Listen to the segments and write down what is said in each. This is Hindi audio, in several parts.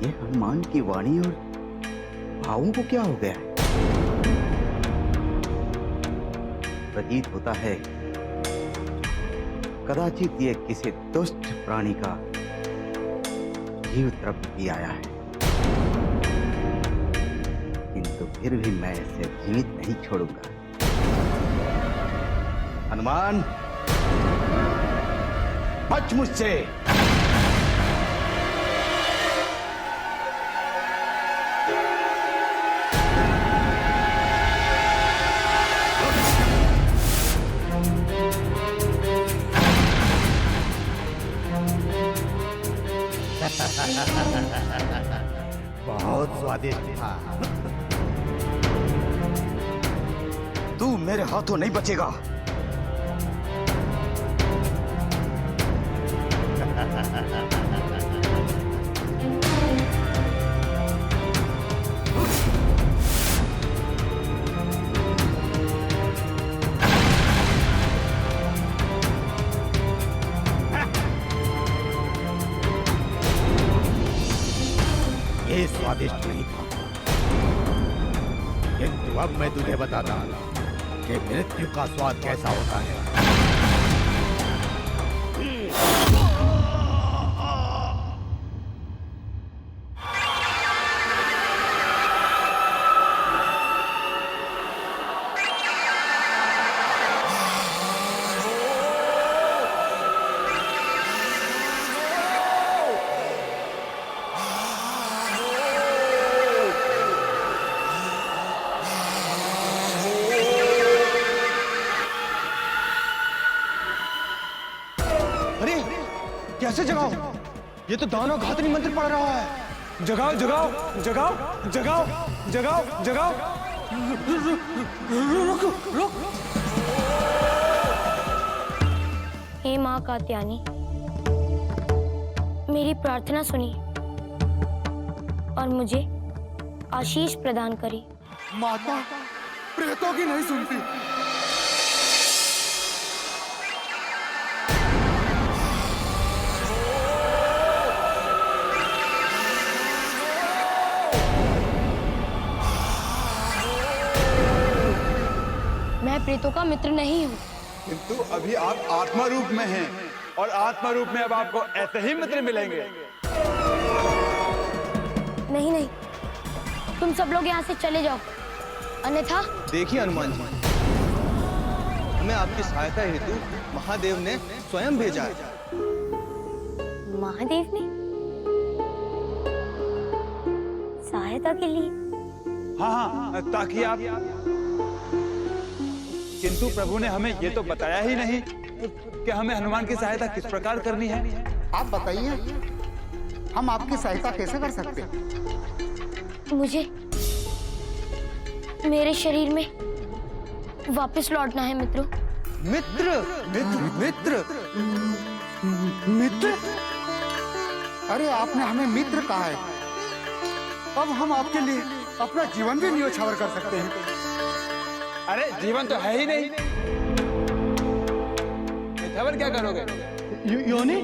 ये हनुमान की वाणी और भावों को क्या हो गया है? प्रतीत होता है कदाचित ये किसी दुष्ट प्राणी का जीव तृप्त भी आया है, किंतु फिर भी मैं इसे जीवित नहीं छोड़ूंगा। हनुमान, बच मुझसे। बहुत स्वादिष्ट था। तू मेरे हाथों नहीं बचेगा। ये स्वादिष्ट नहीं था, किंतु अब मैं तुझे बताता हूं कि मृत्यु का स्वाद कैसा होता है। कैसे जगाओ? ये तो दानव घातनी मंत्र पढ़ रहा है। जगाओ जगाओ जगाओ जगाओ जगाओ जगाओ। रुक रुक। हे माँ कात्यायनी, मेरी प्रार्थना सुनी और मुझे आशीष प्रदान करी। माता प्रेतों की नहीं सुनती। मैं प्रेतों का मित्र नहीं हूँ। किंतु अभी आप आत्मा रूप में हैं और आत्मा रूप में अब आपको ऐसे ही मित्र मिलेंगे। नहीं नहीं, तुम सब लोग यहाँ से चले जाओ, अन्यथा। देखिए हनुमान जी, हमें आपकी सहायता हेतु महादेव ने स्वयं भेजा है। महादेव ने सहायता के लिए? हाँ, ताकि आप, किंतु प्रभु ने हमें ये तो बताया ही नहीं कि हमें हनुमान की सहायता किस प्रकार करनी है। आप बताइए, हम आपकी सहायता कैसे कर सकते हैं? मुझे मेरे शरीर में वापस लौटना है मित्रों। मित्र मित्र मित्र मित्र? अरे आपने हमें मित्र कहा है, अब हम आपके लिए अपना जीवन भी न्योछावर कर सकते हैं। अरे जीवन तो है ही नहीं, खबर क्या करोगे? योनि?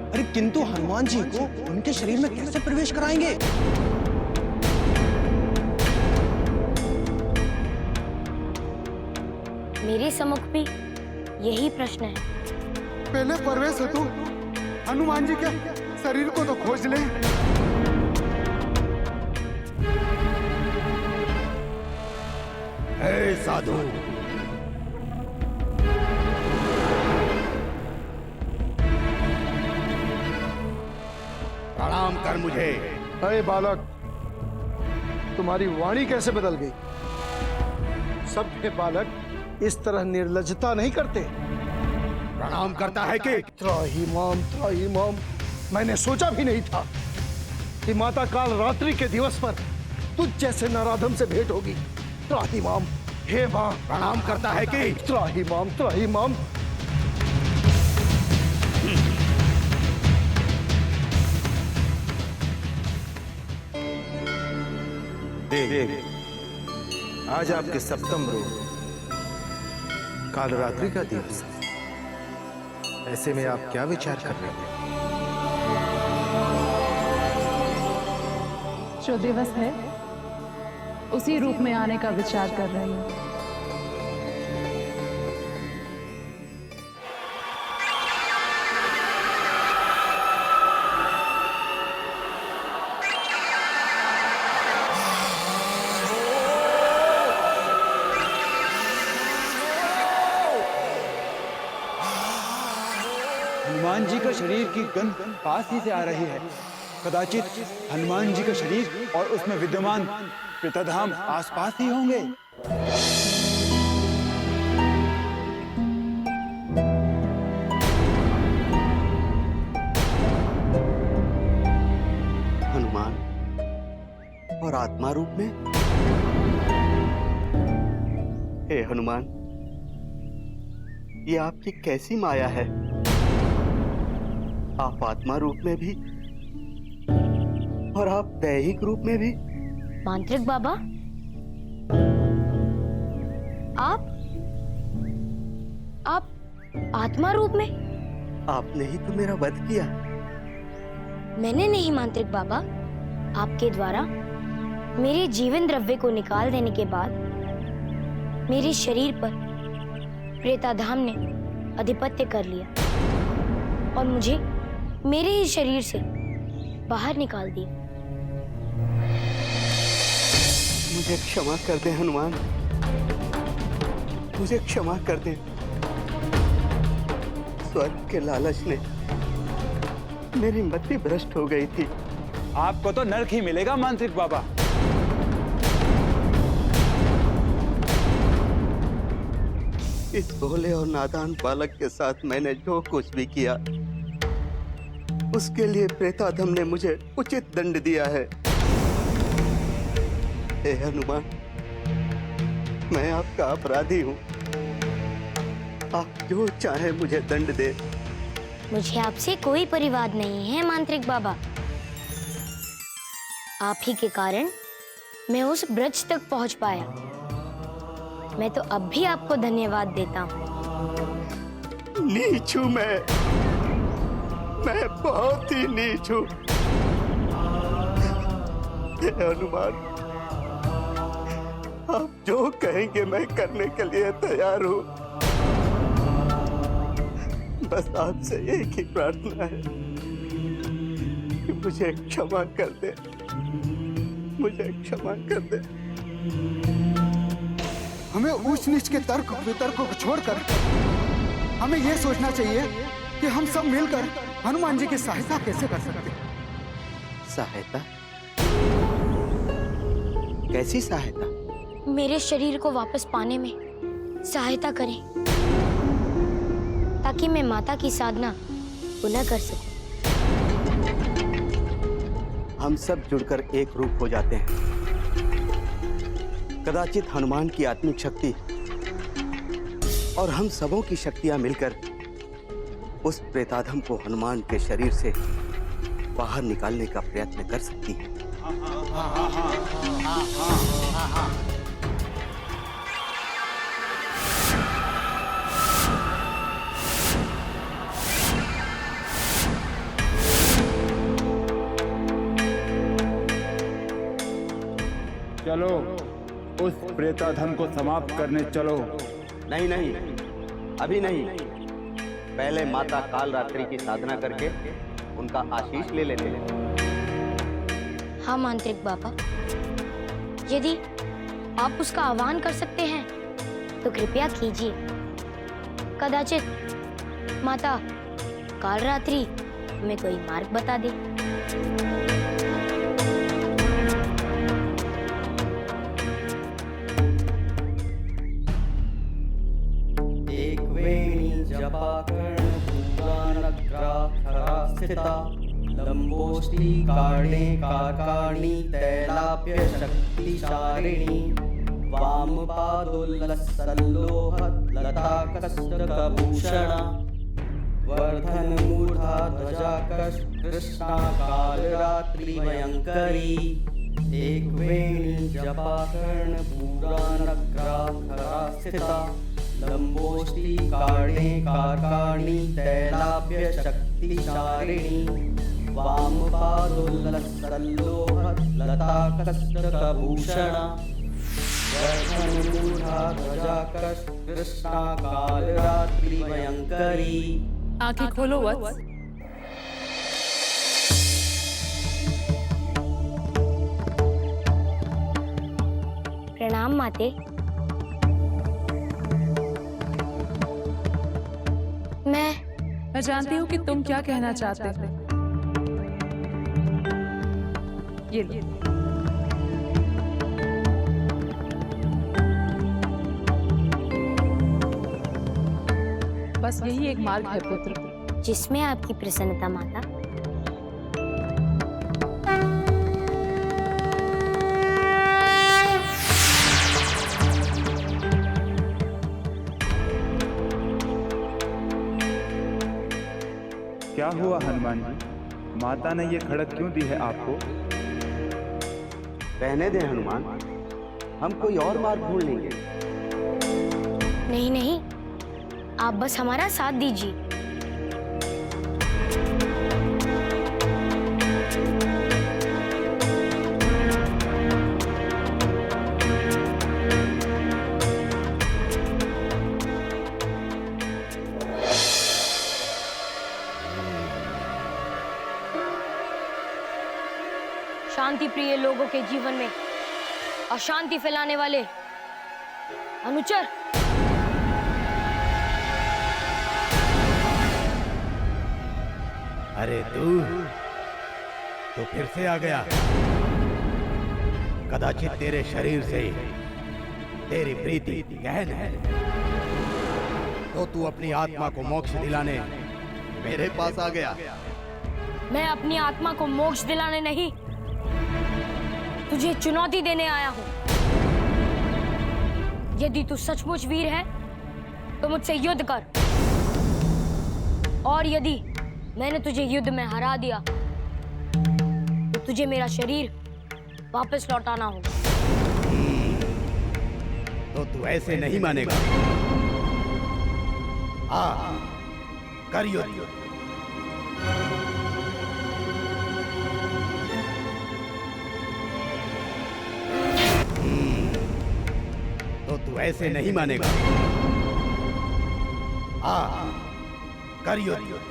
अरे किंतु हनुमान जी को उनके शरीर में कैसे प्रवेश कराएंगे? मेरे सम्मुख भी यही प्रश्न है। पहले प्रवेश हेतु हनुमान जी के शरीर को तो खोज ले। हे साधु, प्रणाम कर मुझे। अरे बालक, तुम्हारी वाणी कैसे बदल गई? सबके बालक इस तरह निर्लज्जता नहीं करते। प्रणाम करता है कि त्राहिमाम, मैंने सोचा भी नहीं था कि माता काल रात्रि के दिवस पर तुझ जैसे नराधम से भेंट होगी। त्राहिमाम, हे मां। प्रणाम करता है कि त्राहिमाम त्राहिमाम। देख, आज आपके सप्तम रूप काल रात्रि का दिवस है। ऐसे में आप क्या विचार कर रहे हैं? जो दिवस है उसी रूप में आने का विचार कर रही हूँ। हनुमान जी का शरीर की गंध पास ही से आ रही है। कदाचित हनुमान जी का शरीर और उसमें विद्यमान प्रेतधाम आसपास ही होंगे। हनुमान और आत्मा रूप में? हे हनुमान, ये आपकी कैसी माया है? आप आत्मा रूप में भी और आप दैहिक रूप में भी। मांत्रिक बाबा, आप आत्मा रूप में? आपने ही तो मेरा वध किया। मैंने नहीं मांत्रिक बाबा, आपके द्वारा मेरे जीवन द्रव्य को निकाल देने के बाद मेरे शरीर पर प्रेताधाम ने आधिपत्य कर लिया और मुझे मेरे ही शरीर से बाहर निकाल दिया। मुझे क्षमा कर दे हनुमान, मुझे क्षमा कर दे। स्वर्ग के लालच ने मेरी मति भ्रष्ट हो गई थी। आपको तो नरक ही मिलेगा मांत्रिक बाबा। इस भोले और नादान बालक के साथ मैंने जो कुछ भी किया, उसके लिए प्रेताधम ने मुझे उचित दंड दिया है। हे हनुमान, मैं आपका अपराधी हूँ। आप जो चाहे मुझे दंड दे। मुझे आपसे कोई परिवाद नहीं है मांत्रिक बाबा। आप ही के कारण मैं उस ब्रज तक पहुंच पाया। मैं तो अब भी आपको धन्यवाद देता हूँ। नीच हूँ मैं बहुत ही नीच हूँ। हे हनुमान, आप जो कहेंगे मैं करने के लिए तैयार हूँ। बस आपसे एक ही प्रार्थना है कि मुझे क्षमा कर दे, मुझे क्षमा कर दे। हमें ऊंच नीच के तर्क वितर्क को छोड़कर हमें यह सोचना चाहिए कि हम सब मिलकर हनुमान जी की सहायता कैसे कर सकते हैं। सहायता? कैसी सहायता? मेरे शरीर को वापस पाने में सहायता करें ताकि मैं माता की साधना पुनः कर सकूं। हम सब जुड़कर एक रूप हो जाते हैं। कदाचित हनुमान की आत्मिक शक्ति और हम सबों की शक्तियां मिलकर उस प्रेताधम को हनुमान के शरीर से बाहर निकालने का प्रयत्न कर सकती है। चलो उस प्रेताधम को समाप्त करने चलो। नहीं नहीं, अभी नहीं। पहले माता कालरात्रि की साधना करके उनका आशीष ले लेते हैं। हाँ मांत्रिक बाबा, यदि आप उसका आह्वान कर सकते हैं तो कृपया कीजिए। कदाचित माता कालरात्रि हमें कोई मार्ग बता दे। लंबोष्ठी काणे काकाणी तैलाप्य शक्तिशारिणी वामपादोल्लसल्लोहत लताकस्तकभूषणा वर्धन मूर्धा ध्वजाकश कृष्णा कालरात्रि भयंकरी एक वेणी जपाकर्ण पुराणग्राखरा स्थिता लंबोष्ठी काणे काकाणी तैलाप्य शक्तिशारिणी वामपाद लताकस्तकभूषण वर्धनमूढ़ा कृष्णा कालरात्रि भयंकरी। आंखें खोलो वत्स। प्रणाम माते। मैं जानती हूँ कि तुम क्या कहना चाहते हो। ये लो। बस यही एक मार्ग है पुत्र, जिसमें आपकी प्रसन्नता माता। क्या हुआ हनुमान जी, माता ने ये खड़क क्यों दी है आपको? रहने दें हनुमान, हम कोई और मार्ग ढूंढ लेंगे। नहीं नहीं, आप बस हमारा साथ दीजिए। शांति प्रिय लोगों के जीवन में अशांति फैलाने वाले अनुचर, अरे तू तो फिर से आ गया। कदाचित तेरे शरीर से तेरी प्रीति गहन है, तो तू अपनी आत्मा को मोक्ष दिलाने मेरे पास आ गया। मैं अपनी आत्मा को मोक्ष दिलाने नहीं, तुझे चुनौती देने आया हूं। यदि तू सचमुच वीर है तो मुझसे युद्ध कर, और यदि मैंने तुझे युद्ध में हरा दिया तो तुझे मेरा शरीर वापस लौटाना होगा। तो तू ऐसे नहीं मानेगा। हाँ, कर युद्ध। तो तू ऐसे नहीं मानेगा। हाँ, कर युद्ध।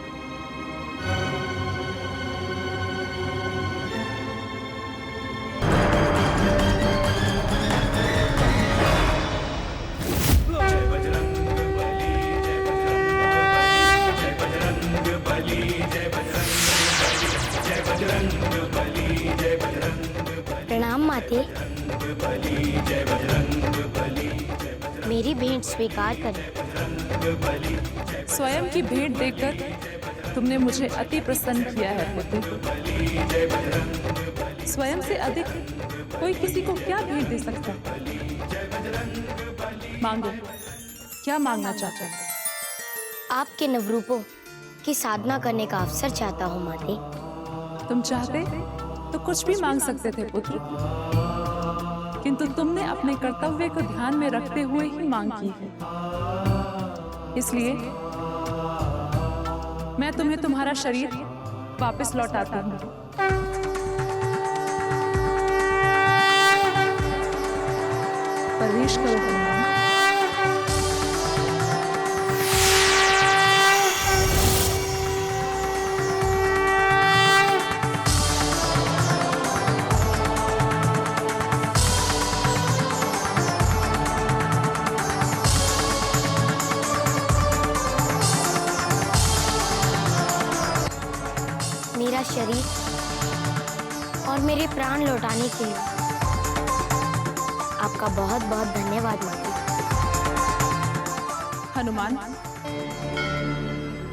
प्रणाम माते। मेरी भेंट स्वीकार करें। स्वयं की भेंट देकर तुमने मुझे अति प्रसन्न किया है पुत्र। स्वयं से अधिक कोई किसी को क्या भेंट दे सकता है? मांगो, क्या मांगना चाहते हैं? आपके नवरूपों की साधना करने का अवसर चाहता हूँ माते। तुम चाहते तो कुछ भी मांग सकते थे पुत्र, किंतु तुमने अपने कर्तव्य को ध्यान में रखते हुए ही मांग की है। इसलिए मैं तुम्हें तुम्हारा शरीर वापस लौटाता हूँ। प्रवेश करो हनुमान। मेरा शरीर और मेरे प्राण लौटाने के लिए आपका बहुत बहुत धन्यवाद माता। हनुमान,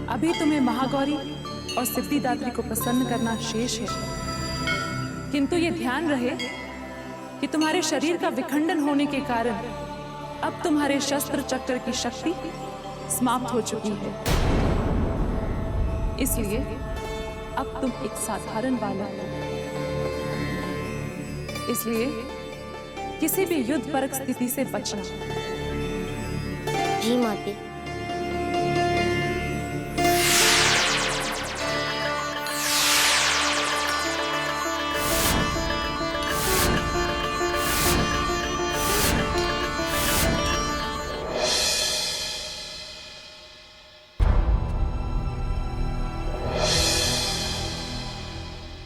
अभी तुम्हें महागौरी और सिद्धिदात्री को प्रसन्न करना शेष है, किंतु ये ध्यान रहे कि तुम्हारे शरीर का विखंडन होने के कारण अब तुम्हारे शस्त्र चक्र की शक्ति समाप्त हो चुकी है। इसलिए अब तुम एक साधारण बालक हो। इसलिए किसी भी युद्ध परक स्थिति से बचना। जी माते।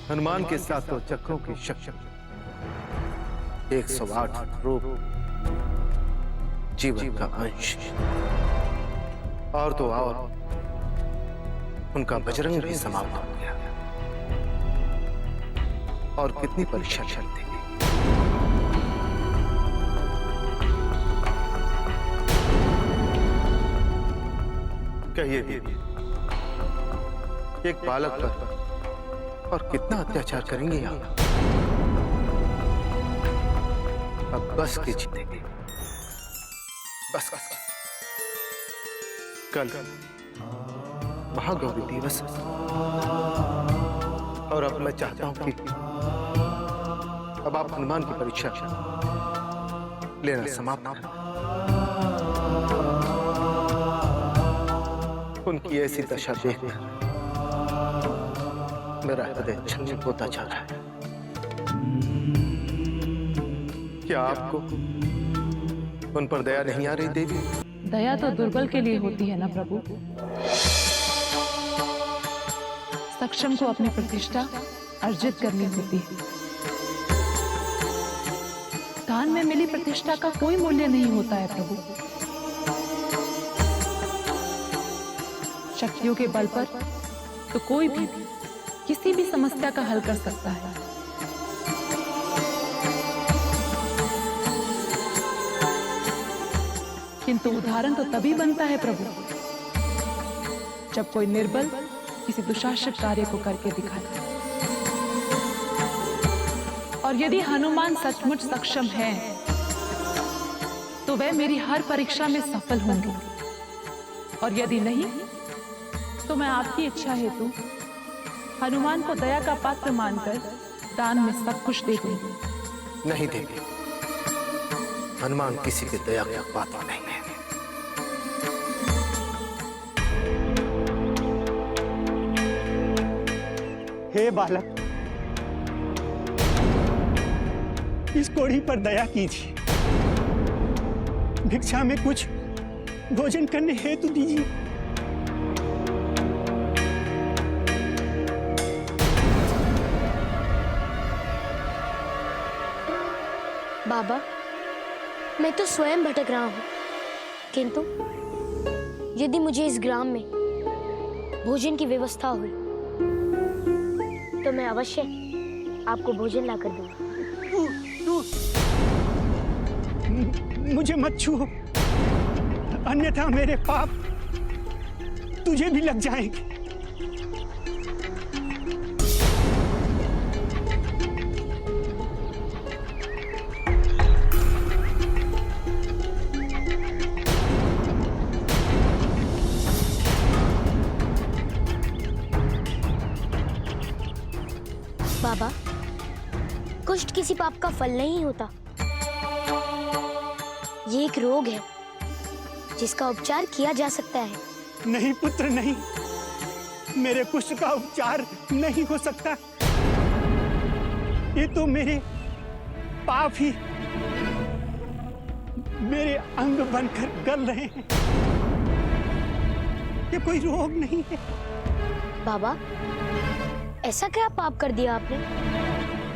हनुमान के सातों चक्रों की शक्ति, 108 रूप, जीवन का अंश, और तो और उनका बजरंग भी समाप्त हो गया। और कितनी परीक्षा चलती है। कहिए दीदी, एक बालक पर और कितना अत्याचार करेंगे आप? अब बस कीजिए, बस बस। कल महागौरी दिवस है, और अब मैं चाहता हूं कि अब आप हनुमान की परीक्षा लेना समाप्त करें। उनकी ऐसी दशा देखकर मेरा हृदय छलनी होता जा रहा है। क्या आपको उन पर दया नहीं आ रही देवी? दया तो दुर्बल के लिए होती है ना प्रभु। सक्षम को अपनी प्रतिष्ठा अर्जित करनी होती है। दान में मिली प्रतिष्ठा का कोई मूल्य नहीं होता है प्रभु। शक्तियों के बल पर तो कोई भी किसी भी समस्या का हल कर सकता है। किंतु उदाहरण तो तभी बनता है प्रभु, जब कोई निर्बल किसी दुशासक कार्य को करके दिखाए। और यदि हनुमान सचमुच सक्षम है, तो वह मेरी हर परीक्षा में सफल होंगे। और यदि नहीं, तो मैं आपकी इच्छा हेतु हनुमान को दया का पात्र मानकर दान में सब कुछ दे दूंगी। नहीं देवी, हनुमान किसी के दया का पात्र नहीं है। हे बालक, इस कोढ़ी पर दया कीजिए। भिक्षा में कुछ भोजन करने हेतु दीजिए। बाबा, मैं तो स्वयं भटक रहा हूँ, किंतु यदि मुझे इस ग्राम में भोजन की व्यवस्था हुई, तो मैं अवश्य आपको भोजन ला कर दूंगा। मुझे मत छुओ, अन्यथा मेरे पाप तुझे भी लग जाएंगे। बाबा, कुष्ठ किसी पाप का फल नहीं होता। ये एक रोग है जिसका उपचार किया जा सकता है। नहीं पुत्र, नहीं, मेरे कुष्ठ का उपचार नहीं हो सकता। ये तो मेरे पाप ही मेरे अंग बनकर गल रहे हैं। ये कोई रोग नहीं है। बाबा, ऐसा क्या पाप कर दिया आपने?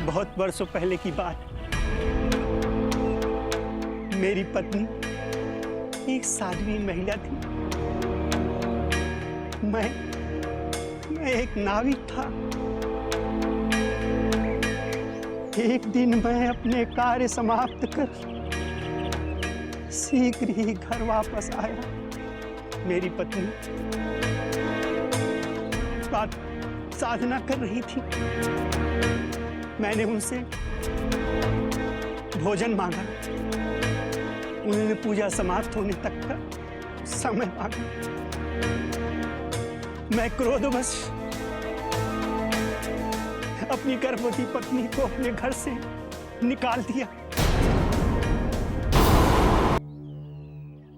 बहुत वर्षों पहले की बात। मेरी पत्नी एक साध्वी महिला थी। मैं एक नाविक था। एक दिन मैं अपने कार्य समाप्त कर शीघ्र ही घर वापस आया। मेरी पत्नी साधना कर रही थी। मैंने उनसे भोजन मांगा। उन्होंने पूजा समाप्त होने तक का समय मांगा। मैं क्रोधवश अपनी गर्भवती पत्नी को अपने घर से निकाल दिया।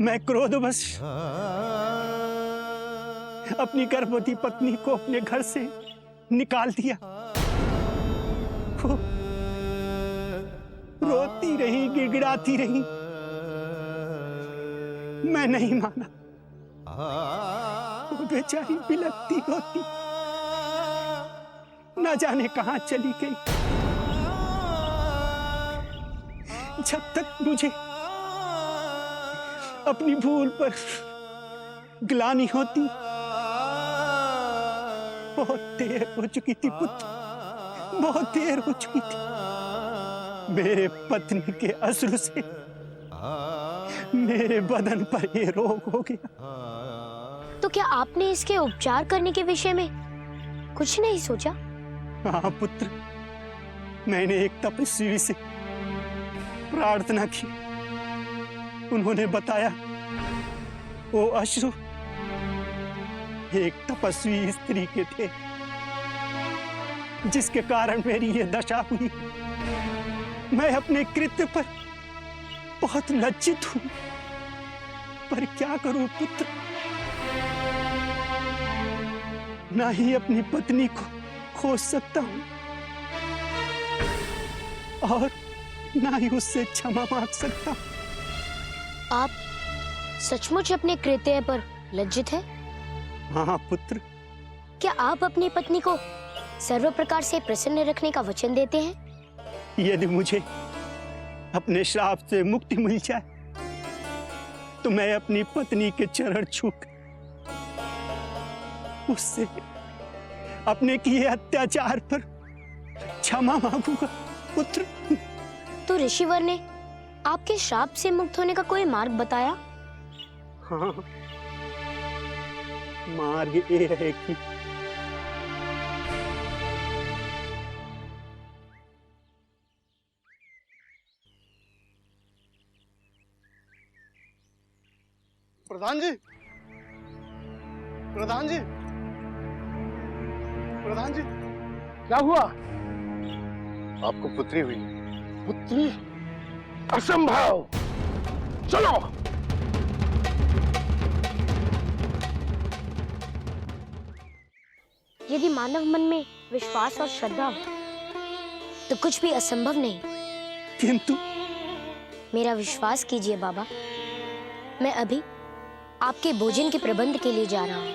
मैं क्रोधवश अपनी गर्भवती पत्नी को अपने घर से निकाल दिया। वो रोती रही, गिड़गिड़ाती रही। मैं नहीं माना। वो बेचारी बिलखती रोती। न जाने कहां चली गई। जब तक मुझे अपनी भूल पर ग्लानि होती, बहुत देर हो चुकी थी पुत्र, बहुत देर हो चुकी थी। मेरे पत्नी के अश्रु से मेरे बदन पर ये रोग हो गया। तो क्या आपने इसके उपचार करने के विषय में कुछ नहीं सोचा? हाँ पुत्र, मैंने एक तपस्वी से प्रार्थना की। उन्होंने बताया वो अश्रु एक तपस्वी स्त्री के थे, जिसके कारण मेरी ये दशा हुई। मैं अपने कृत्य पर बहुत लज्जित हूं, पर क्या करूं पुत्र, ना ही अपनी पत्नी को खोज सकता हूं और ना ही उससे क्षमा मांग सकता हूं। आप सचमुच अपने कृत्य पर लज्जित हैं? हाँ पुत्र। क्या आप अपनी पत्नी को सर्व प्रकार से प्रसन्न रखने का वचन देते हैं? यदि मुझे अपने श्राप से मुक्ति मिल जाए तो मैं अपनी पत्नी के चरण छूकर उससे अपने किए अत्याचार पर क्षमा मांगूंगा पुत्र। तो ऋषिवर ने आपके श्राप से मुक्त होने का कोई मार्ग बताया? हाँ, मार्ग ये है कि प्रधान जी, प्रधान जी, प्रधान जी, क्या हुआ? आपको पुत्री हुई। पुत्री? असंभव। चलो। यदि मानव मन में विश्वास और श्रद्धा हो तो कुछ भी असंभव नहीं। किंतु मेरा विश्वास कीजिए बाबा, मैं अभी आपके भोजन के प्रबंध के लिए जा रहा हूँ।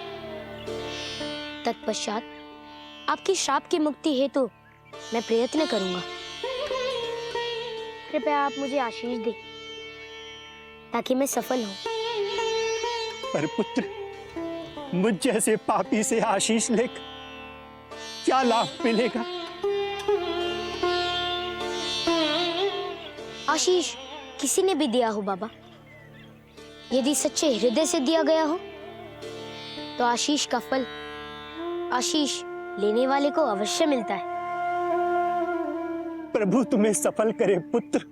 तत्पश्चात आपकी श्राप की मुक्ति हेतु मैं प्रयत्न करूंगा। कृपया आप मुझे आशीष दें ताकि मैं सफल हूँ। पर पुत्र, मुझ जैसे पापी से आशीष लेकर क्या लाभ मिलेगा? आशीष किसी ने भी दिया हो बाबा, यदि सच्चे हृदय से दिया गया हो तो आशीष का फल आशीष लेने वाले को अवश्य मिलता है। प्रभु तुम्हें सफल करे पुत्र।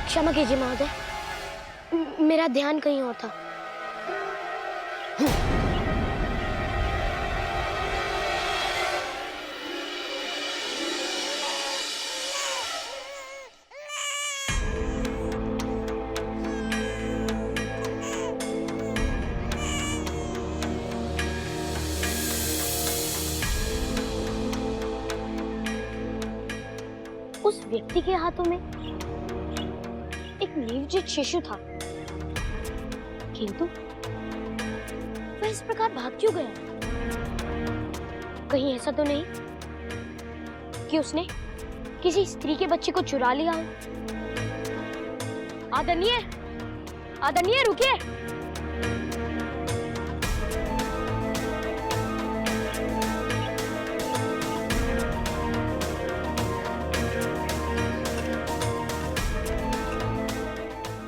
क्षमा कीजिए महोदय, मेरा ध्यान कहीं और था। उस व्यक्ति के हाथों में एक निर्जीव शिशु था, किंतु वह इस प्रकार भाग क्यों गया? कहीं ऐसा तो नहीं कि उसने किसी स्त्री के बच्चे को चुरा लिया हो? आदरणीय, आदरणीय रुकिए।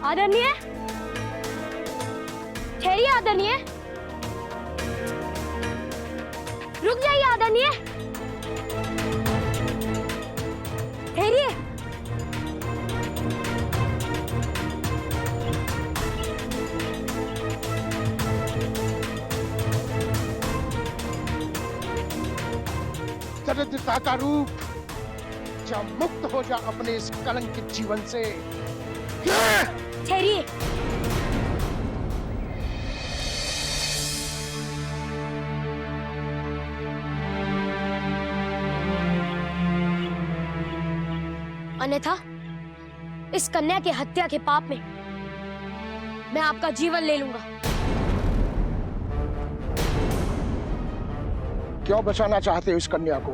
आदरणीय, ठहरिए आदरणीय, रुक जाइए आदरणीय, ठहरिए। दरिद्रता का रूप जा, मुक्त हो जा अपने इस कलंकित जीवन से। ठहरिए। अन्यथा इस कन्या की हत्या के पाप में मैं आपका जीवन ले लूंगा। क्यों बचाना चाहते हो इस कन्या को?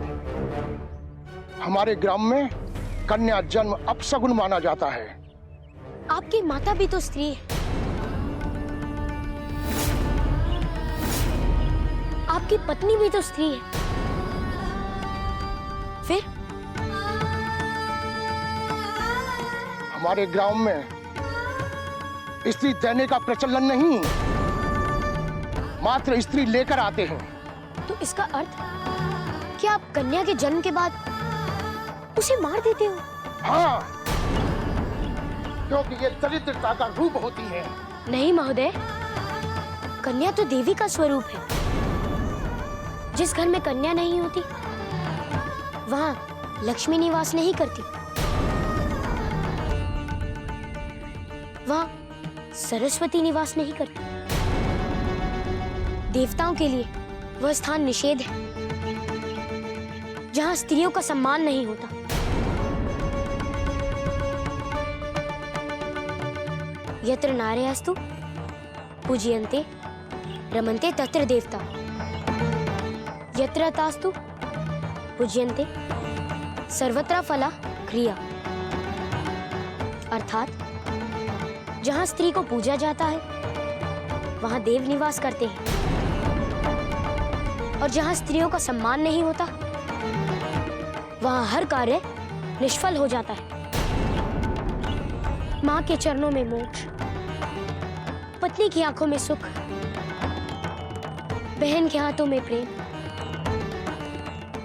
हमारे ग्राम में कन्या जन्म अपशगुन माना जाता है। आपकी माता भी तो स्त्री है, आपकी पत्नी भी तो स्त्री है। फिर हमारे ग्राम में स्त्री देने का प्रचलन नहीं, मात्र स्त्री लेकर आते हैं। तो इसका अर्थ कि आप कन्या के जन्म के बाद उसे मार देते हो? हाँ, क्योंकि ये दरिद्रता का रूप होती है। नहीं महोदय, कन्या तो देवी का स्वरूप है। जिस घर में कन्या नहीं होती वहां लक्ष्मी निवास नहीं करती, वहां सरस्वती निवास नहीं करती। देवताओं के लिए वह स्थान निषेध है जहां स्त्रियों का सम्मान नहीं होता। यत्र नार्यस्तु पूज्यन्ते रमन्ते तत्र देवता, यत्र तास्तु पूज्यन्ते सर्वत्र फला क्रिया। अर्थात जहां स्त्री को पूजा जाता है वहां देव निवास करते हैं, और जहां स्त्रियों का सम्मान नहीं होता वहां हर कार्य निष्फल हो जाता है। मां के चरणों में मोक्ष, पत्नी की आंखों में सुख, बहन के हाथों में प्रेम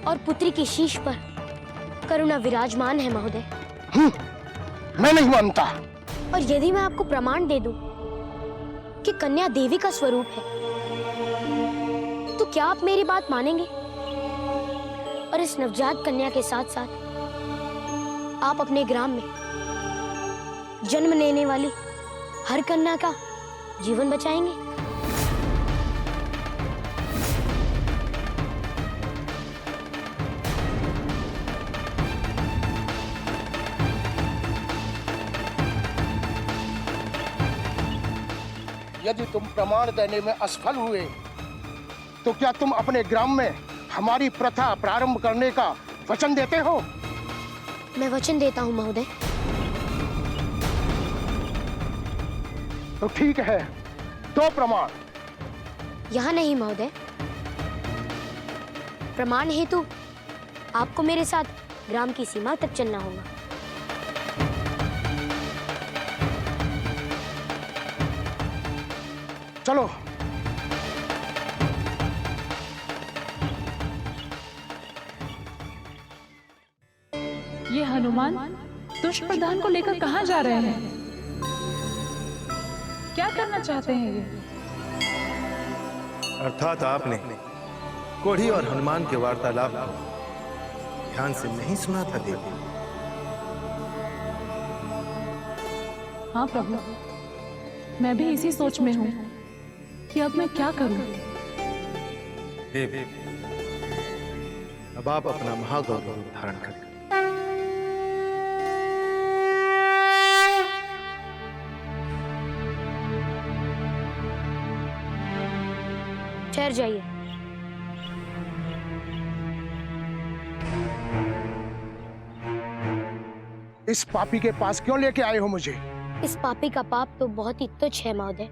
और पुत्री की शीश पर करुणा विराजमान है महोदय। मैं नहीं मानता। और यदि मैं आपको प्रमाण दे दूं कि कन्या देवी का स्वरूप है, तो क्या आप मेरी बात मानेंगे? और इस नवजात कन्या के साथ साथ आप अपने ग्राम में जन्म लेने वाली हर कन्या का जीवन बचाएंगे? यदि तुम प्रमाण देने में असफल हुए तो क्या तुम अपने ग्राम में हमारी प्रथा प्रारंभ करने का वचन देते हो? मैं वचन देता हूं महोदय। तो ठीक है, दो प्रमाण। यहाँ नहीं महोदय, प्रमाण हेतु आपको मेरे साथ ग्राम की सीमा तक चलना होगा। चलो। ये हनुमान दुष्प्रधान को लेकर कहाँ जा रहे हैं? क्या करना चाहते हैं ये? अर्थात आपने कोढ़ी और हनुमान के वार्तालाप को ध्यान से नहीं सुना था देवी। हाँ प्रभु, मैं भी इसी सोच में हूँ कि अब मैं क्या करूं। देवी, अब आप अपना महागौरव धारण करें। ठहर जाइए। इस पापी के पास क्यों लेके आए हो मुझे? इस पापी का पाप तो बहुत ही तुच्छ है महोदय,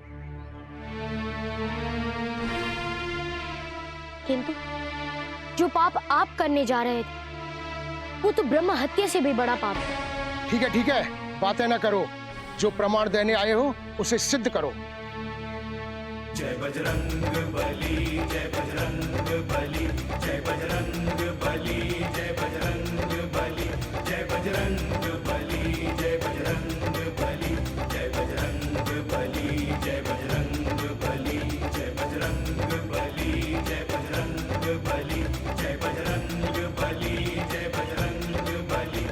किंतु जो पाप आप करने जा रहे थे वो तो ब्रह्म हत्या से भी बड़ा पाप है। ठीक है, बातें ना करो। जो प्रमाण देने आए हो उसे सिद्ध करो। जय बजरंग बली, जय बजरंग बली, जय बजरंग बली, जय बजरंग बली, जय बजरंग बली, जय बजरंग बली, जय बजरंग बली, जय बजरंग बली, जय बजरंग बली, जय बजरंग बली, जय बजरंग बली, जय बजरंग बली,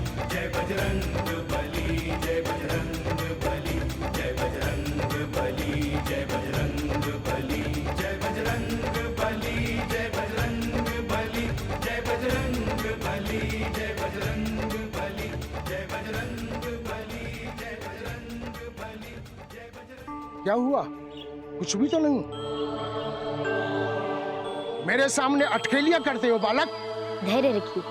क्या हुआ? कुछ भी तो नहीं। मेरे सामने अटखेलियां करते हो बालक। धैर्य रखिए।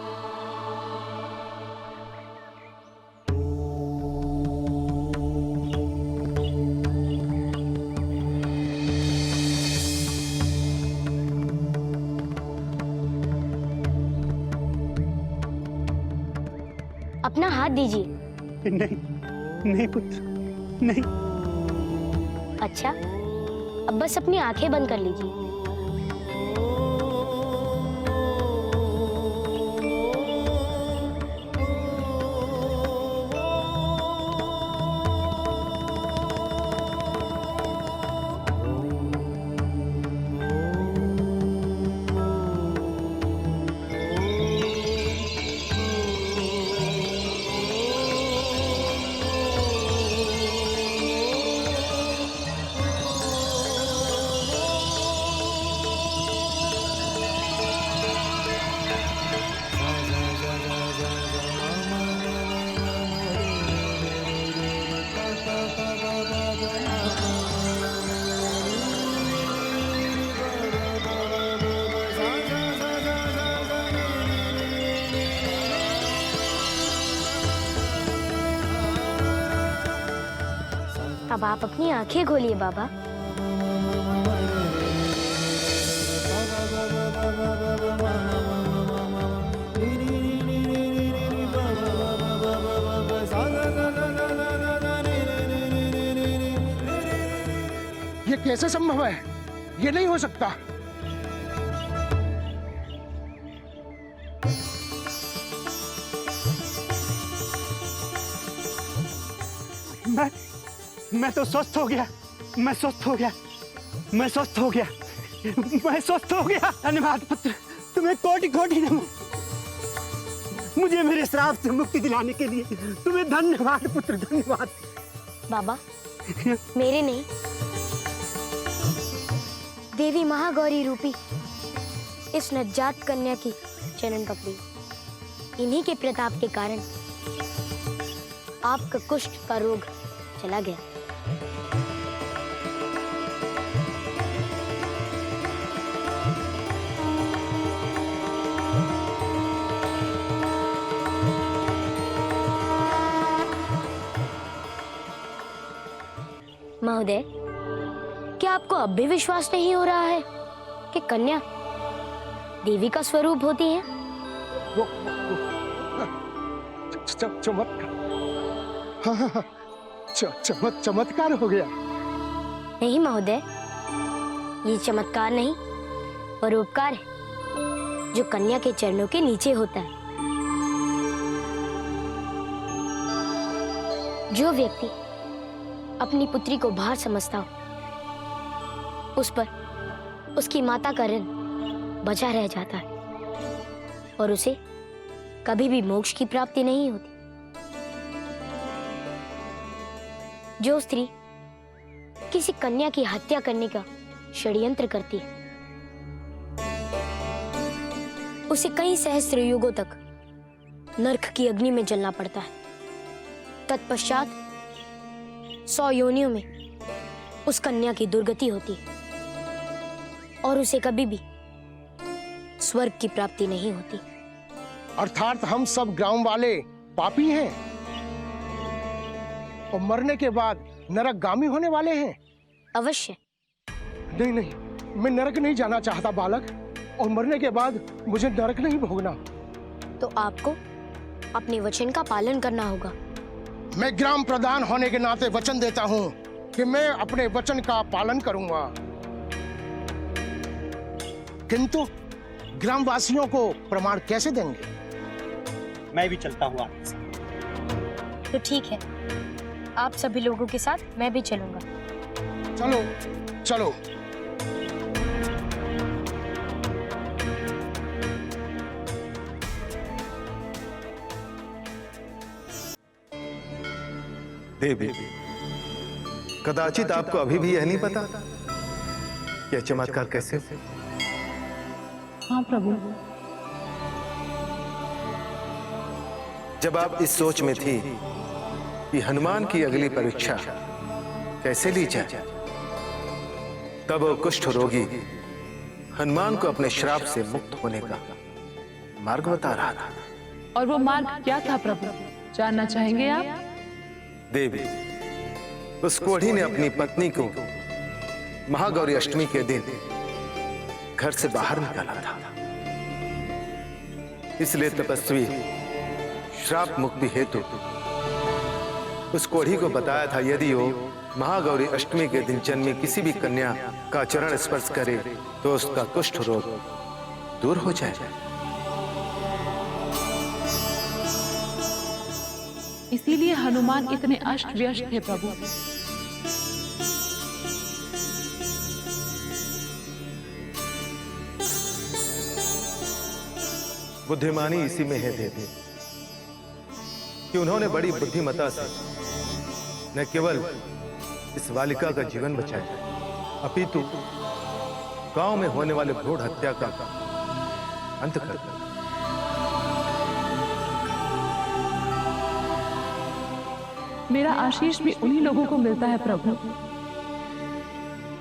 अपना हाथ दीजिए। नहीं नहीं पुत्र, नहीं। अच्छा, अब बस अपनी आंखें बंद कर लीजिए। अब आप अपनी आंखें खोलिए बाबा। ये कैसे संभव है? ये नहीं हो सकता। मैं तो स्वस्थ हो गया, मैं स्वस्थ हो गया, मैं स्वस्थ हो गया, मैं स्वस्थ हो गया। धन्यवाद पुत्र, तुम्हें कोटि कोटि नमन। मुझे मेरे श्राप से मुक्ति दिलाने के लिए तुम्हें धन्यवाद पुत्र, धन्यवाद। बाबा, मेरे नहीं, देवी महागौरी रूपी इस नवजात कन्या की चरण पकड़ी। इन्हीं के प्रताप के कारण आपका कुष्ठ का रोग चला गया। महोदय, क्या आपको अब भी विश्वास नहीं हो रहा है कि कन्या देवी का स्वरूप होती है? वो चमत्कार हो गया। नहीं महोदय, ये चमत्कार नहीं, परोपकार है जो कन्या के चरणों के नीचे होता है। जो व्यक्ति अपनी पुत्री को भार समझता हो, उस पर उसकी माता का ऋण बचा रह जाता है और उसे कभी भी मोक्ष की प्राप्ति नहीं होती। जो स्त्री किसी कन्या की हत्या करने का षड्यंत्र करती है, उसे कई सहस्त्र युगों तक नरक की अग्नि में जलना पड़ता है। तत्पश्चात 100 योनियों में उस कन्या की दुर्गति होती है और उसे कभी भी स्वर्ग की प्राप्ति नहीं होती। अर्थात हम सब ग्राम वाले पापी हैं और मरने के बाद नरकगामी होने वाले हैं। अवश्य। नहीं नहीं, मैं नरक नहीं जाना चाहता बालक, और मरने के बाद मुझे नरक नहीं भोगना। तो आपको अपने वचन का पालन करना होगा। मैं ग्राम प्रधान होने के नाते वचन देता हूँ कि मैं अपने वचन का पालन करूंगा, किंतु ग्रामवासियों को प्रमाण कैसे देंगे? मैं भी चलता हूँ आपके साथ। तो ठीक है, आप सभी लोगों के साथ मैं भी चलूंगा। चलो चलो। देवी, कदाचित आपको अभी भी यह नहीं पता यह चमत्कार कैसे? हाँ प्रभु। जब आप इस सोच में थी कि हनुमान की अगली परीक्षा कैसे ली जाए, तब वो कुष्ठ रोगी हनुमान को अपने श्राप से मुक्त होने का मार्ग बता रहा था। और वो मार्ग क्या था प्रभु, जानना चाहेंगे आप? देवी, उस कोढ़ी ने अपनी पत्नी को महागौरी अष्टमी के दिन घर से बाहर निकाला था। इसलिए तपस्वी श्राप मुक्ति हेतु उस कोढ़ी को बताया था, यदि वो महागौरी अष्टमी के दिन जन्मी किसी भी कन्या का चरण स्पर्श करे तो उसका कुष्ठ रोग दूर हो जाए। इसीलिए हनुमान इतने अष्ट व्यस्त थे प्रभु। बुद्धिमानी इसी में है देवी कि उन्होंने बड़ी बुद्धिमता से न केवल इस बालिका का जीवन बचाया, अपितु गांव में होने वाले भ्रूण हत्या का अंत कर दिया। मेरा आशीष भी उन्हीं लोगों को मिलता है प्रभु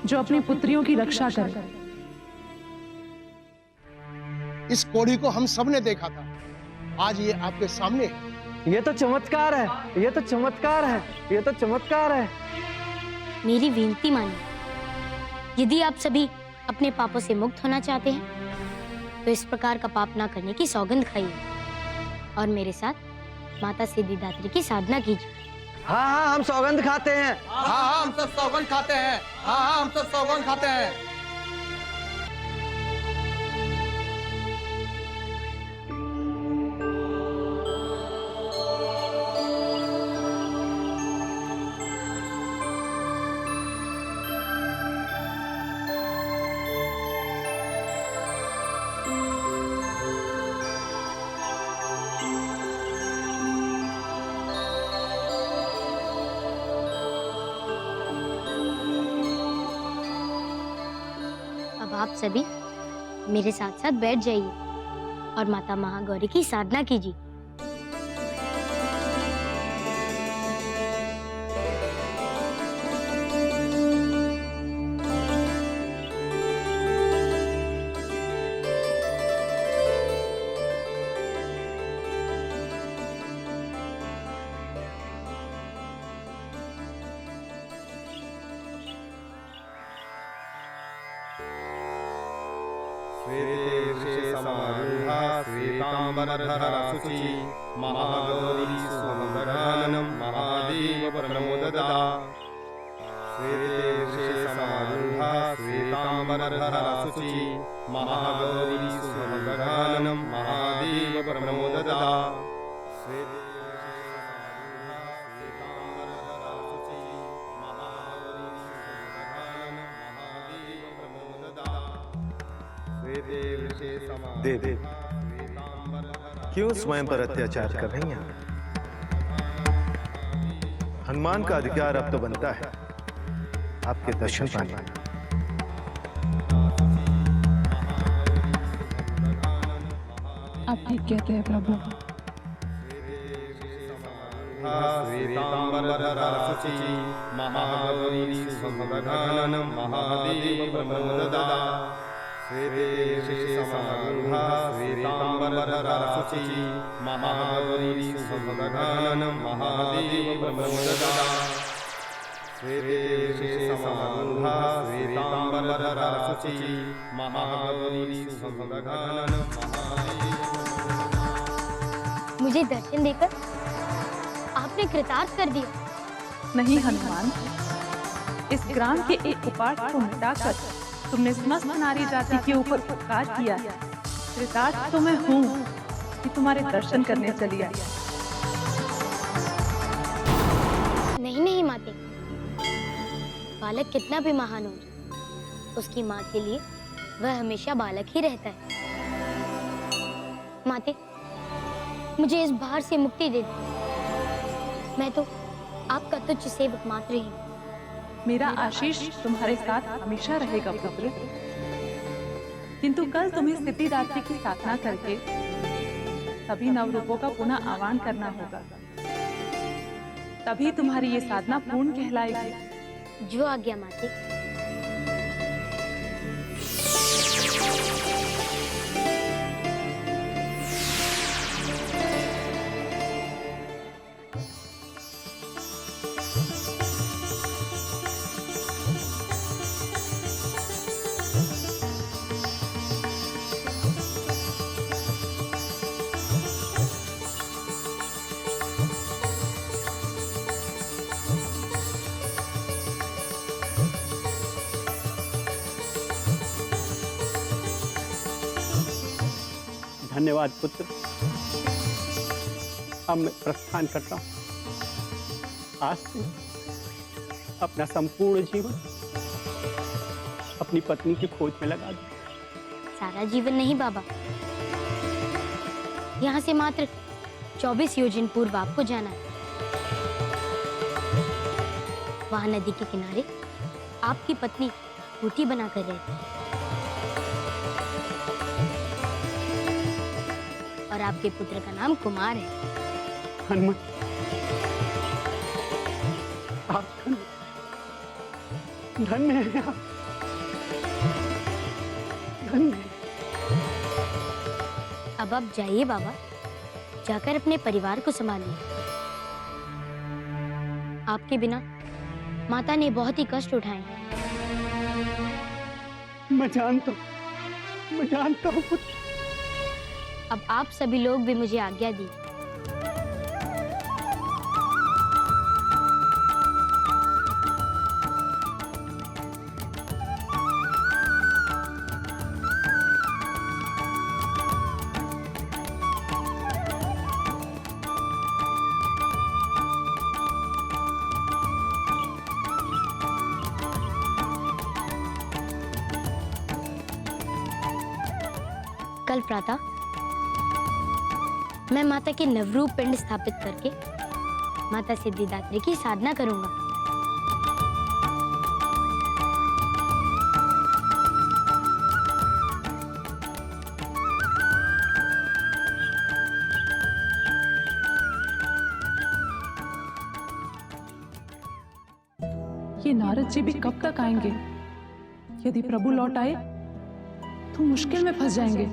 जो अपनी पुत्रियों की रक्षा करें। इस कोढ़ी को हम सबने देखा था, आज ये आपके सामने है। ये तो चमत्कार है, ये तो चमत्कार है, ये तो चमत्कार है। मेरी विनती मानिए, यदि आप सभी अपने पापों से मुक्त होना चाहते हैं तो इस प्रकार का पाप ना करने की सौगंध खाइए और मेरे साथ माता सिद्धिदात्री की साधना कीजिए। हाँ हाँ, हम सौगंध खाते हैं। हाँ हाँ, हम सब सौगंध खाते हैं। हाँ हाँ, हम सब सौगंध खाते हैं। आप सभी मेरे साथ साथ बैठ जाइए और माता महागौरी की साधना कीजिए। समारूढ़ा श्वेतांबरधरा शुचि महागौरी सुमंगलानम महादेव प्रमोददा। श्वेते समारूढ़ा श्वेतांबरधरा शुचि महागौरी सुमंगलानम महादेव प्रमोददा। देवी, क्यों स्वयं पर अत्याचार कर रही हैं? हनुमान का अधिकार अब तो बनता है आपके दर्शन पाने। आप ठीक कहते हैं प्रभु। श्वेतांबरधरा शुचि महागौरी सुमंगलानम महादेव प्रमोददा। श्वेते समारूढ़ा श्वेतांबरधरा शुचि महागौरी सुमंगलानम महादेव प्रमोददा। श्वेते समारूढ़ा श्वेतांबरधरा शुचि महागौरी सुमंगलानम महादेव। मुझे दर्शन देकर आपने कृतार्थ कर दिया। नहीं हनुमान, इस ग्राम के एक उपाट को मिटाकर तुमने समस्त नारी जाति के ऊपर उपकार किया है। कृतार्थ तो मैं हूँ कि तुम्हारे दर्शन करने चली आई। नहीं नहीं माते, बालक कितना भी महान हो उसकी माँ के लिए वह हमेशा बालक ही रहता है। माते, मुझे इस भार से मुक्ति दे दो। मैं तो आपका तुच्छ सेवक मात्र ही। मेरा आशीष तुम्हारे साथ हमेशा रहेगा पुत्र। किंतु कल तुम्हें सिद्धिदात्री की साधना करके सभी नवरूपों का पुनः आह्वान करना होगा, तभी तुम्हारी ये साधना पूर्ण कहलाएगी। जो आज्ञा माते। धन्यवाद पुत्र। अब मैं प्रस्थान करता हूं। आज से अपना संपूर्ण जीवन अपनी पत्नी की खोज में लगा दूं। सारा जीवन नहीं बाबा, यहाँ से मात्र 24 योजन पूर्व आपको जाना है। वहां नदी के किनारे आपकी पत्नी रोटी बनाकर रहती है और आपके पुत्र का नाम कुमार है। हनुमान, आप धन्य हैं आप, धन्य। अब आप जाइए बाबा, जाकर अपने परिवार को संभालिए। आपके बिना माता ने बहुत ही कष्ट उठाए। मैं जानता हूँ पुत्र। अब आप सभी लोग भी मुझे आज्ञा दी। कल प्रातः मैं माता के नवरूप पिंड स्थापित करके माता सिद्धिदात्री की साधना करूंगा। ये नारद जी भी कब तक आएंगे? यदि प्रभु लौट आए तो मुश्किल में फंस जाएंगे।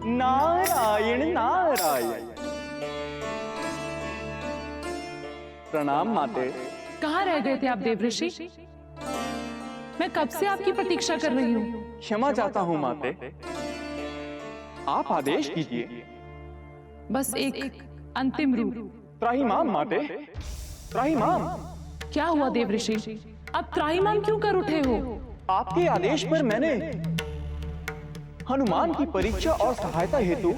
नारायण नारायण। प्रणाम माते। कहाँ रह गए थे आप देवऋषि? मैं कब से आपकी प्रतीक्षा कर रही हूँ। क्षमा चाहता हूँ माते, आप आदेश कीजिए। बस एक अंतिम रूप। त्राहिमाम माते, त्राहिमाम। क्या हुआ देवऋषि? अब त्राहिमाम क्यों कर उठे हो? आपके आदेश पर मैंने हनुमान की परीक्षा और सहायता हेतु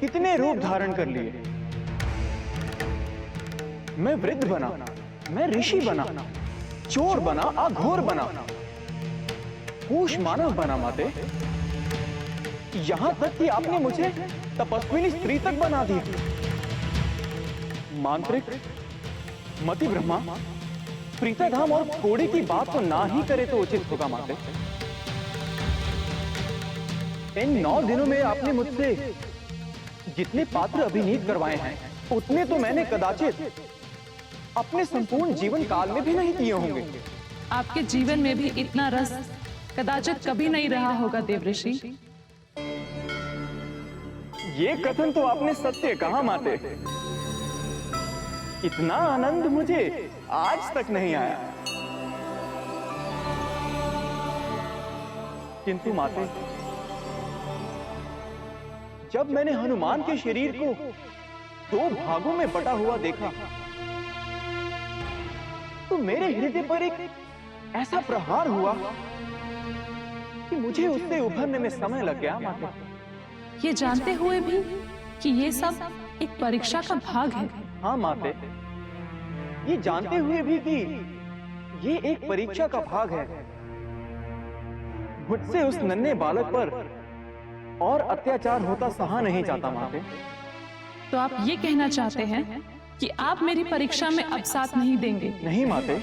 कितने रूप धारण कर लिए। मैं वृद्ध बना, मैं ऋषि बना, चोर बना, अघोर बना, पूष मानव बना माते। यहां तक कि आपने मुझे तपस्विनी स्त्री तक बना दी। मांत्रिक, मति ब्रह्मा, प्रीताधाम और घोड़े की बात तो ना ही करे तो उचित होगा माते। इन 9 दिनों में आपने मुझसे जितने पात्र अभिनीत करवाए हैं उतने तो मैंने कदाचित अपने संपूर्ण जीवन काल में भी नहीं किए होंगे। आपके जीवन में भी इतना रस कदाचित कभी नहीं रहा होगा देवऋषि। ये कथन तो आपने सत्य कहा माते। इतना आनंद मुझे आज तक नहीं आया। किंतु माते, जब मैंने हनुमान के शरीर को 2 भागों में बटा हुआ देखा तो मेरे हृदय पर एक ऐसा प्रहार हुआ कि मुझे उससे उभरने में समय लग गया माते। ये जानते हुए भी कि ये सब एक परीक्षा का भाग है। हाँ माते, ये जानते हुए भी कि ये एक परीक्षा का भाग है। मुझसे उस नन्हे बालक पर और अत्याचार होता सहा नहीं जाता माते। तो आप ये कहना चाहते हैं कि आप मेरी परीक्षा में अब साथ नहीं देंगे? नहीं माते,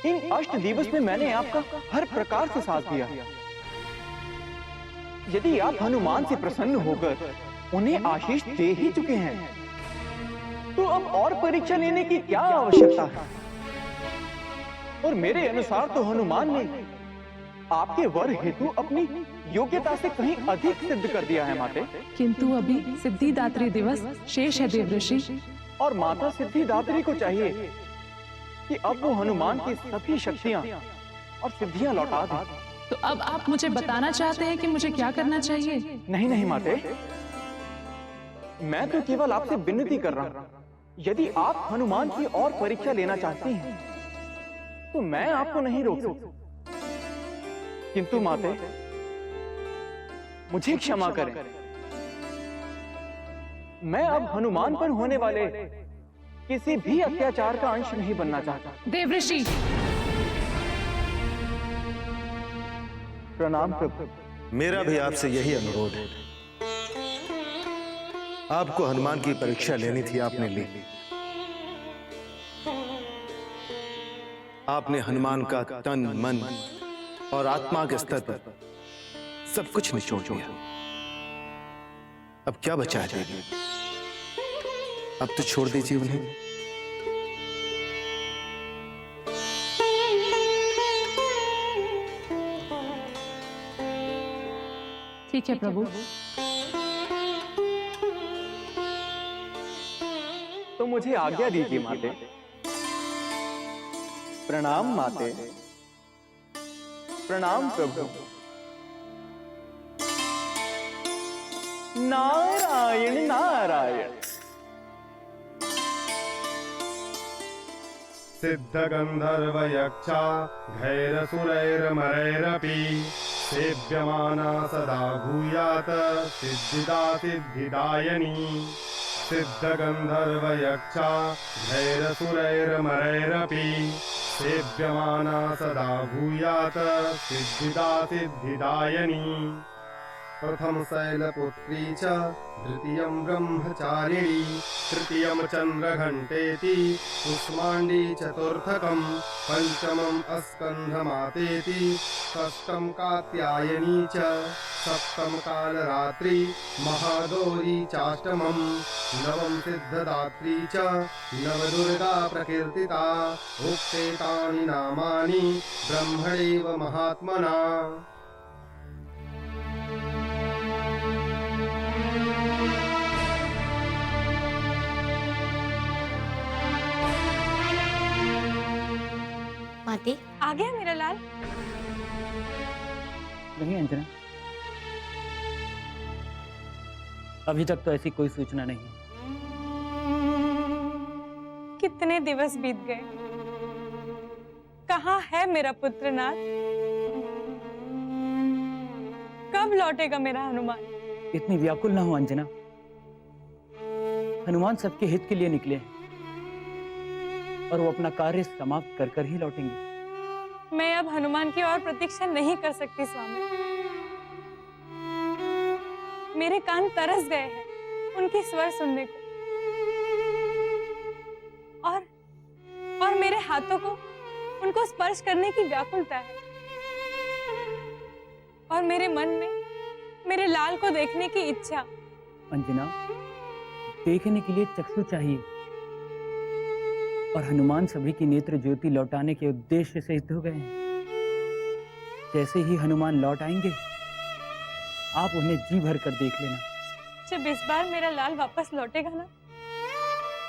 इन 8 दिवस में मैंने आपका हर प्रकार से साथ दिया। यदि आप हनुमान से प्रसन्न होकर उन्हें आशीष दे ही चुके हैं तो अब और परीक्षा लेने की क्या आवश्यकता है? और मेरे अनुसार तो हनुमान ने आपके वर हेतु अपनी योग्यता से कहीं अधिक सिद्ध कर दिया है माते। किंतु अभी सिद्धिदात्री दिवस शेष है देवऋषि। और माता सिद्धिदात्री को चाहिए कि अब वो हनुमान की सभी शक्तियां और सिद्धियां लौटा दे। तो अब आप मुझे बताना चाहते हैं कि मुझे क्या करना चाहिए? नहीं नहीं माते, मैं तो केवल आपसे विनती कर रहा हूं। यदि आप हनुमान की और परीक्षा लेना चाहती हैं तो मैं आपको नहीं रोक सकता। किंतु माते, मुझे क्षमा करें। मैं अब हनुमान पर होने वाले किसी भी अत्याचार का अंश नहीं बनना चाहता। देवऋषि, प्रणाम प्रभु। मेरा भी आपसे यही अनुरोध है। आपको हनुमान की परीक्षा लेनी थी, आपने ली। आपने हनुमान का तन, मन और आत्मा के स्तर पर सब कुछ निचोड़ दिया। अब क्या बचा है? अब तो छोड़ दीजिए उन्हें। ठीक है प्रभु। तो मुझे आज्ञा दीजिए माते। प्रणाम माते। प्रणाम प्रभु। नारायण नारायण। सिद्धगन्धर्वयक्षा घैरसुरैर्मरैरपि सेव्यमाना सदा भूयात् सिद्धिदा सिद्धिदायिनी। सिद्धगन्धर्वयक्षा घैरसुरैर्मरैरपि सेव्यमाना सदा भूयात् सिद्धिदा सिद्धिदायिनी। प्रथम शैलपुत्री च द्वितीयं ब्रह्मचारिणी तृतीयं चन्द्रघण्टेति कुष्माण्डी चतुर्थकं पंचमं स्कन्धमातेति षष्ठं कात्यायनी च सप्तम कालरात्रि महागौरी चाष्टमं नवम सिद्धदात्री च नवदुर्गा प्रकीर्तिता। उक्ते तानि नामानि ब्रह्मणैव महात्मना। माते, आ गया मेरा लाल? नहीं अंजना, अभी तक तो ऐसी कोई सूचना नहीं। कितने दिवस बीत गए, कहाँ है मेरा पुत्र नाथ? कब लौटेगा मेरा हनुमान? इतनी व्याकुल ना हो अंजना, हनुमान सबके हित के लिए निकले हैं और वो अपना कार्य समाप्त कर कर ही लौटेंगे। मैं अब हनुमान की और प्रतीक्षा नहीं कर सकती स्वामी। मेरे कान तरस गए हैं उनके स्वर सुनने को, और मेरे हाथों को उनको स्पर्श करने की व्याकुलता है, और मेरे मन में मेरे लाल को देखने की इच्छा। अंजना, देखने के लिए चक्षु चाहिए, और हनुमान सभी की नेत्र ज्योति लौटाने के उद्देश्य से सिद्ध हो गए हैं। जैसे ही हनुमान लौट आएंगे, आप उन्हें जी भर कर देख लेना। जब इस बार मेरा लाल वापस लौटेगा ना,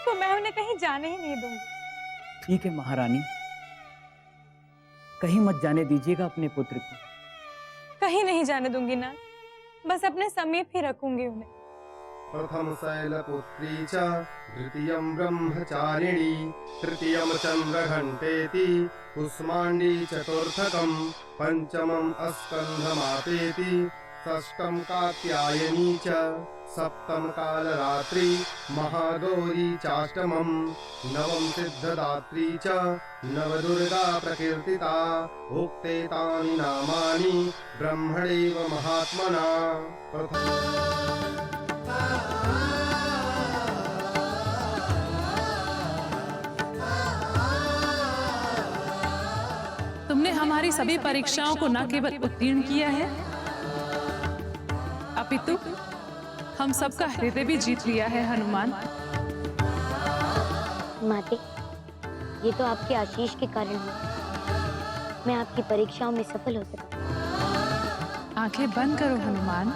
तो मैं उन्हें कहीं जाने ही नहीं दूंगी। ठीक है महारानी, कहीं मत जाने दीजिएगा अपने पुत्र को। कहीं नहीं जाने दूंगी ना, बस अपने समीप ही रखूंगी उन्हें। प्रथम शैलपुत्री च द्वितीयं ब्रह्मचारिणी तृतीयं चन्द्रघण्टेति कुष्माण्डी चतुर्थकं पंचमं स्कन्धमातेति षष्ठं कात्यायनी च सप्तम कालरात्रि महागौरी चाष्टमं नवम सिद्धदात्री च नवदुर्गा प्रकीर्तिता। उक्ते तानि नामानि ब्रह्मणैव महात्मना। तुमने हमारी सभी परीक्षाओं को न केवल उत्तीर्ण किया है, अपितु हम सबका हृदय भी जीत लिया है हनुमान। माते, ये तो आपके आशीष के कारण है। मैं आपकी परीक्षाओं में सफल हो सका। आंखें बंद करो हनुमान,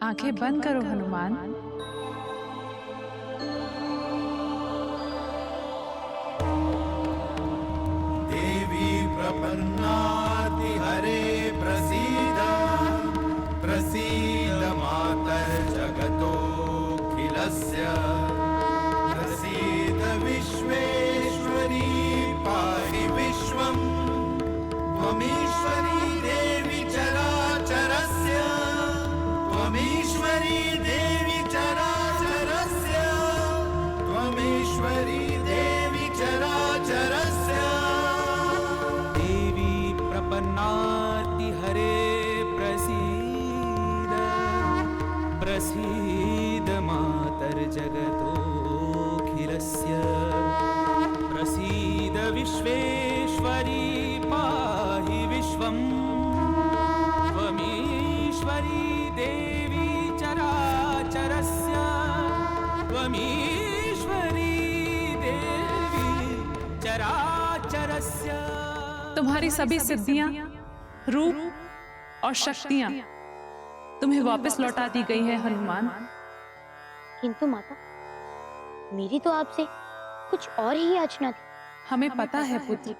आंखें बंद करो हनुमान। देवी प्रपन्नाति हरे प्रसीद प्रसीद मातर जगतोऽखिलस्य प्रसीद विश्वे प्रसीद मातर्जगतोऽखिलस्य प्रसीद विश्वेश्वरी पाहि विश्वम् त्वमीश्वरी देवी चराचरस्य त्वमीश्वरी देवी चराचरस्य। तुम्हारी सभी सिद्धियां, रूप और शक्तियां तुम्हें वापस लौटा दी गई है हनुमान। किंतु माता, मेरी तो आपसे कुछ और ही याचना थी। हमें पता है पुत्र,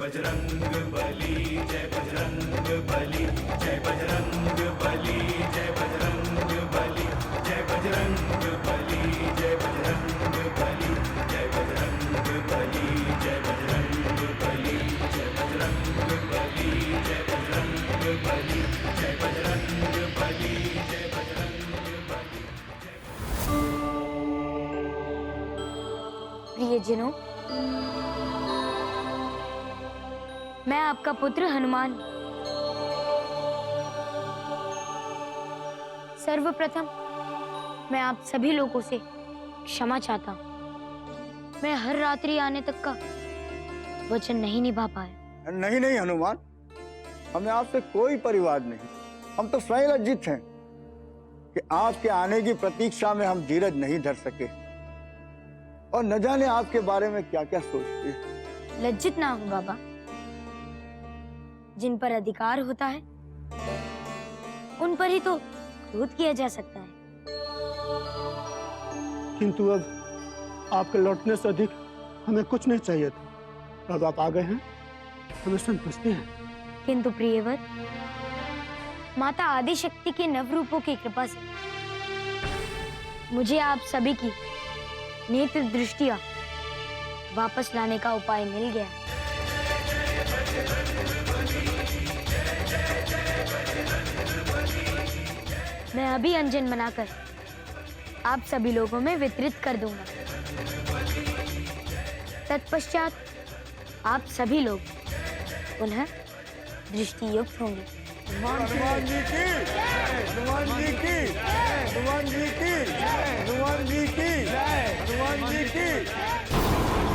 बजरंग बली, जय बजरंग बली, जय बजरंग बली, जय बजरंग बली, जय बजरंग बली, जय बजरंग बली, जय बजरंग बली, जय बजरंग बली, जय बजरंग बली, जय बजरंग बली, जय बजरंग बली, जय बजरंग बली। प्रियजनों, मैं आपका पुत्र हनुमान। सर्वप्रथम मैं आप सभी लोगों से क्षमा चाहता हूँ। मैं हर रात्रि आने तक का वचन नहीं निभा पाया। नहीं नहीं हनुमान, हमें आपसे कोई परिवाद नहीं। हम तो स्वयं लज्जित हैं कि आपके आने की प्रतीक्षा में हम धीरज नहीं धर सके और न जाने आपके बारे में क्या क्या सोचते हैं। लज्जित ना हो बाबा, जिन पर अधिकार होता है उन पर ही तो क्रोध किया जा सकता है। किंतु अब आपके लौटने से अधिक हमें कुछ नहीं चाहिए था। अब आप आ गए हैं, हमें संतुष्टि है। किंतु प्रियवर, माता आदिशक्ति के नव रूपों की कृपा से मुझे आप सभी की नेत्र दृष्टियां वापस लाने का उपाय मिल गया। मैं अभी अंजन बनाकर आप सभी लोगों में वितरित कर दूंगा। तत्पश्चात आप सभी लोग पुनः दृष्टियुक्त होंगे। हनुमान जी की, हनुमान जी की, हनुमान जी की, हनुमान जी की, हनुमान जी की।